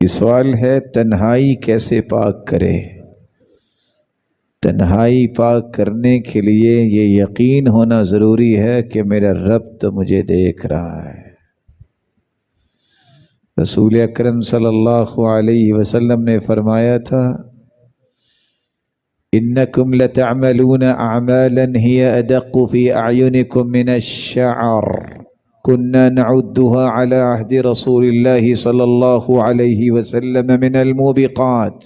یہ سوال ہے تنہائی کیسے پاک کرے؟ تنہائی پاک کرنے کے لیے یہ یقین ہونا ضروری ہے کہ میرا رب تو مجھے دیکھ رہا ہے۔ رسول اکرم صلی اللہ علیہ وسلم نے فرمایا تھا انکم لتعملون اعمالا هی ادق فی اعینکم من الشعر كنا نعدها على عهد رسول الله صلى الله عليه وسلم من الموبقات۔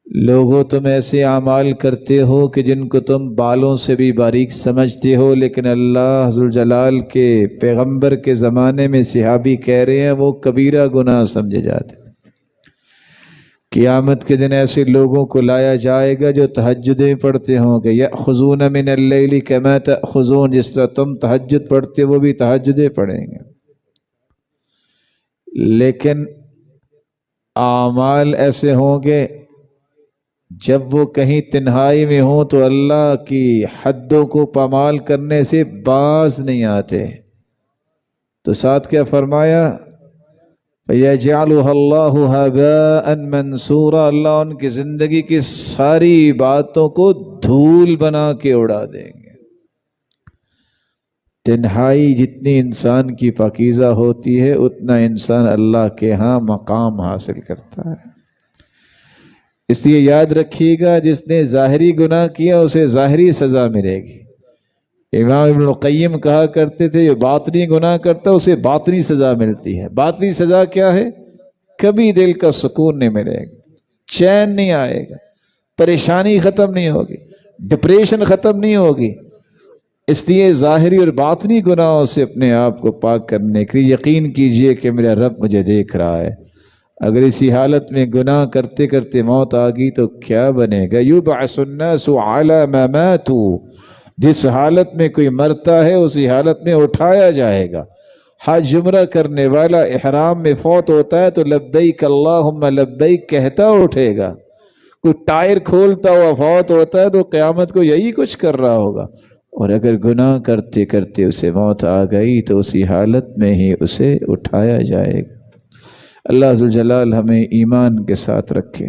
لوگوں تم ایسے اعمال کرتے ہو کہ جن کو تم بالوں سے بھی باریک سمجھتے ہو، لیکن اللہ ذوالجلال کے پیغمبر کے زمانے میں صحابی کہہ رہے ہیں وہ کبیرہ گناہ سمجھے جاتے۔ قیامت کے دن ایسے لوگوں کو لایا جائے گا جو تہجدیں پڑھتے ہوں گے، یأخذون من اللیل کما تأخذون، جس طرح تم تہجد پڑھتے وہ بھی تہجدیں پڑھیں گے، لیکن اعمال ایسے ہوں گے جب وہ کہیں تنہائی میں ہوں تو اللہ کی حدوں کو پامال کرنے سے باز نہیں آتے۔ تو ساتھ کیا فرمایا؟ فَيَجْعَلُهَا اللَّهُ هَبَاءً مَنْثُورًا، اللہ ان کی زندگی کی ساری باتوں کو دھول بنا کے اڑا دیں گے۔ تنہائی جتنی انسان کی پاکیزہ ہوتی ہے اتنا انسان اللہ کے ہاں مقام حاصل کرتا ہے۔ اس لیے یاد رکھیے گا جس نے ظاہری گناہ کیا اسے ظاہری سزا ملے گی۔ امام ابن القیم کہا کرتے تھے جو باطنی گناہ کرتا اسے باطنی سزا ملتی ہے۔ باطنی سزا کیا ہے؟ کبھی دل کا سکون نہیں ملے گا، چین نہیں آئے گا، پریشانی ختم نہیں ہوگی، ڈپریشن ختم نہیں ہوگی۔ اس لیے ظاہری اور باطنی گناہوں سے اپنے آپ کو پاک کرنے کے لیے یقین کیجئے کہ میرا رب مجھے دیکھ رہا ہے۔ اگر اسی حالت میں گناہ کرتے کرتے موت آ گئی تو کیا بنے گا؟ یبعث الناس علی ما ماتوا، جس حالت میں کوئی مرتا ہے اسی حالت میں اٹھایا جائے گا۔ حج عمرہ کرنے والا احرام میں فوت ہوتا ہے تو لبیک اللہم لبیک کہتا اٹھے گا۔ کوئی ٹائر کھولتا ہوا فوت ہوتا ہے تو قیامت کو یہی کچھ کر رہا ہوگا۔ اور اگر گناہ کرتے کرتے اسے موت آ گئی تو اسی حالت میں ہی اسے اٹھایا جائے گا۔ اللہ ذوالجلال ہمیں ایمان کے ساتھ رکھے۔